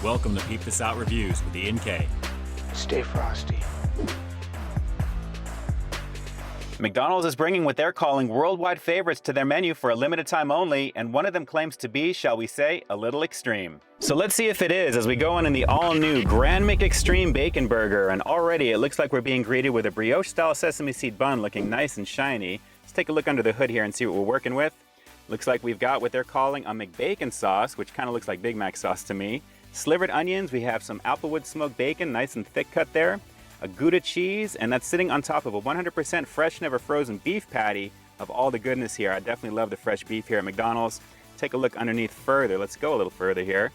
Welcome to Peep This Out Reviews with A.K.A. Stay frosty. McDonald's is bringing what they're calling worldwide favorites to their menu for a limited time only, and one of them claims to be, shall we say, a little extreme. So let's see if it is as we go in the all-new Grand McExtreme Bacon Burger, and already it looks like we're being greeted with a brioche-style sesame seed bun looking nice and shiny. Let's take a look under the hood here and see what we're working with. Looks like we've got what they're calling a McBacon sauce, which kind of looks like Big Mac sauce to me. Slivered onions, we have some Applewood smoked bacon, nice and thick cut there. A Gouda cheese, and that's sitting on top of a 100% fresh, never frozen beef patty of all the goodness here. I definitely love the fresh beef here at McDonald's. Take a look underneath further. Let's go a little further here.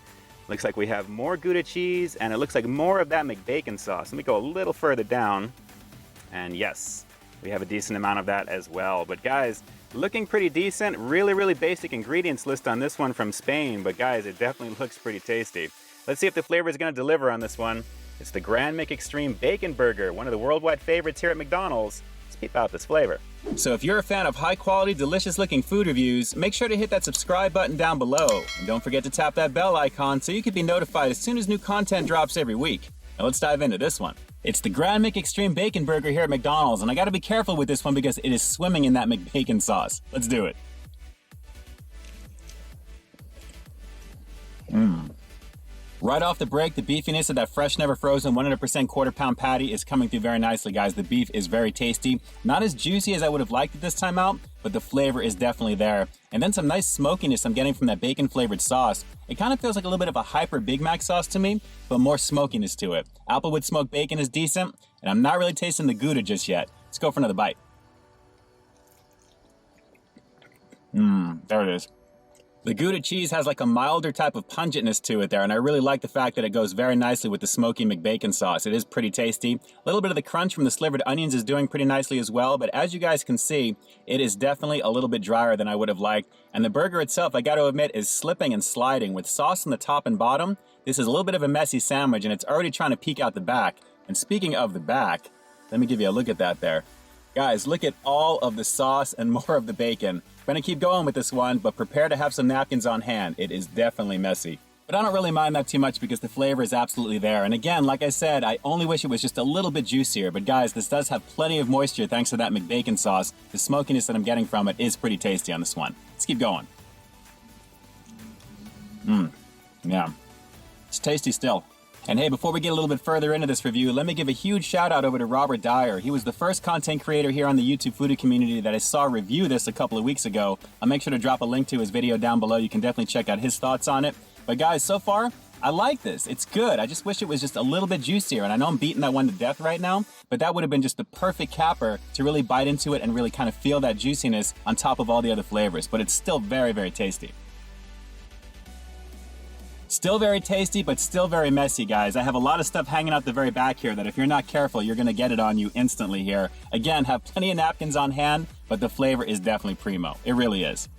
Looks like we have more Gouda cheese, and it looks like more of that McBacon sauce. Let me go a little further down. And yes, we have a decent amount of that as well. But guys, looking pretty decent. Really basic ingredients list on this one from Spain. But guys, it definitely looks pretty tasty. Let's see if the flavor is going to deliver on this one. It's the Grand McExtreme Bacon Burger, one of the worldwide favorites here at McDonald's. Let's peep out this flavor. So if you're a fan of high quality, delicious looking food reviews, make sure to hit that subscribe button down below. And don't forget to tap that bell icon so you can be notified as soon as new content drops every week. Now let's dive into this one. It's the Grand McExtreme Bacon Burger here at McDonald's, and I gotta be careful with this one because it is swimming in that McBacon sauce. Let's do it. Right off the break, the beefiness of that fresh, never frozen 100% quarter-pound patty is coming through very nicely, guys. The beef is very tasty. Not as juicy as I would have liked it this time out, but the flavor is definitely there. And then some nice smokiness I'm getting from that bacon-flavored sauce. It kind of feels like a little bit of a hyper Big Mac sauce to me, but more smokiness to it. Applewood smoked bacon is decent, and I'm not really tasting the Gouda just yet. Let's go for another bite. There it is. The Gouda cheese has like a milder type of pungentness to it there, and I really like the fact that it goes very nicely with the smoky McBacon sauce. It is pretty tasty. A little bit of the crunch from the slivered onions is doing pretty nicely as well, but as you guys can see, it is definitely a little bit drier than I would have liked. And the burger itself, I gotta admit, is slipping and sliding with sauce on the top and bottom. This is a little bit of a messy sandwich, and it's already trying to peek out the back. And speaking of the back, let me give you a look at that there. Guys, look at all of the sauce and more of the bacon. I'm gonna keep going with this one, but prepare to have some napkins on hand. It is definitely messy. But I don't really mind that too much because the flavor is absolutely there. And again, like I said, I only wish it was just a little bit juicier. But guys, this does have plenty of moisture thanks to that McBacon sauce. The smokiness that I'm getting from it is pretty tasty on this one. Let's keep going. Yeah, it's tasty still. And hey, before we get a little bit further into this review, let me give a huge shout out over to Dyer. He was the first content creator here on the YouTube foodie community that I saw review this a couple of weeks ago. I'll make sure to drop a link to his video down below. You can definitely check out his thoughts on it. But guys, so far, I like this. It's good. I just wish it was just a little bit juicier. And I know I'm beating that one to death right now, but that would have been just the perfect capper to really bite into it and really kind of feel that juiciness on top of all the other flavors. But it's still very tasty. Still very tasty, but still very messy, guys. I have a lot of stuff hanging out the very back here that if you're not careful, you're gonna get it on you instantly here. Again, have plenty of napkins on hand, but the flavor is definitely primo. It really is.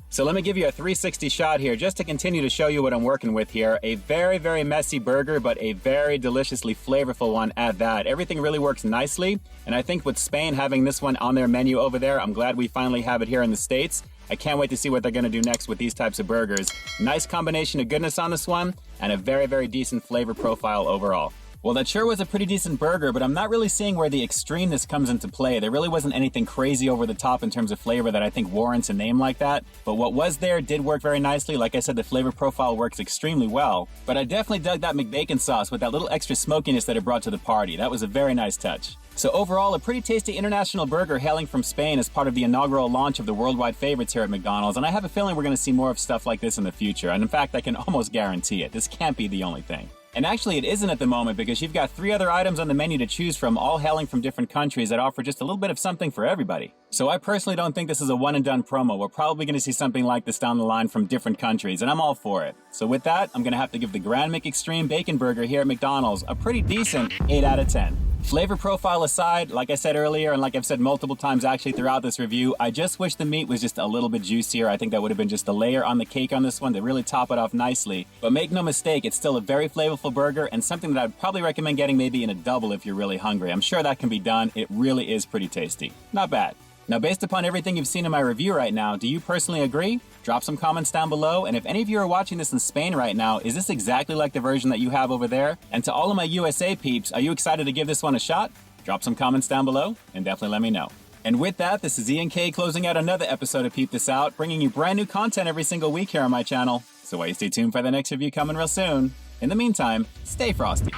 So let me give you a 360 shot here just to continue to show you what I'm working with here. A very messy burger, but a very deliciously flavorful one at that. Everything really works nicely, and I think with Spain having this one on their menu over there, I'm glad we finally have it here in the States. I can't wait to see what they're gonna do next with these types of burgers. Nice combination of goodness on this one, and a very decent flavor profile overall. Well, that sure was a pretty decent burger, but I'm not really seeing where the extremeness comes into play. There really wasn't anything crazy over the top in terms of flavor that I think warrants a name like that. But what was there did work very nicely. Like I said, the flavor profile works extremely well. But I definitely dug that McBacon sauce with that little extra smokiness that it brought to the party. That was a very nice touch. So overall, a pretty tasty international burger hailing from Spain as part of the inaugural launch of the worldwide favorites here at McDonald's. And I have a feeling we're going to see more of stuff like this in the future. And in fact, I can almost guarantee it. This can't be the only thing. And actually, it isn't at the moment because you've got 3 other items on the menu to choose from, all hailing from different countries that offer just a little bit of something for everybody. So I personally don't think this is a one-and-done promo. We're probably going to see something like this down the line from different countries, and I'm all for it. So with that, I'm going to have to give the Grand McExtreme Bacon Burger here at McDonald's a pretty decent 8 out of 10. Flavor profile aside, like I said earlier, and like I've said multiple times actually throughout this review, I just wish the meat was just a little bit juicier. I think that would have been just a layer on the cake on this one to really top it off nicely. But make no mistake, it's still a very flavorful burger and something that I'd probably recommend getting maybe in a double if you're really hungry. I'm sure that can be done. It really is pretty tasty. Not bad. Now, based upon everything you've seen in my review right now, do you personally agree? Drop some comments down below, and if any of you are watching this in Spain right now, is this exactly like the version that you have over there? And to all of my USA peeps, are you excited to give this one a shot? Drop some comments down below, and definitely let me know. And with that, this is E&K closing out another episode of Peep This Out, bringing you brand new content every single week here on my channel. So why you stay tuned for the next review coming real soon. In the meantime, stay frosty.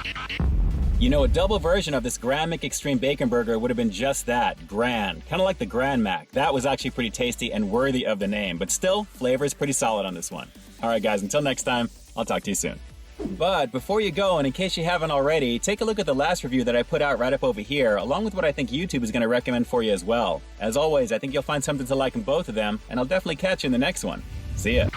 You know, a double version of this Grand McExtreme Bacon Burger would have been just that, grand. Kind of like the Grand Mac. That was actually pretty tasty and worthy of the name, but still, flavor is pretty solid on this one. Alright guys, until next time, I'll talk to you soon. But before you go, and in case you haven't already, take a look at the last review that I put out right up over here, along with what I think YouTube is going to recommend for you as well. As always, I think you'll find something to like in both of them, and I'll definitely catch you in the next one. See ya.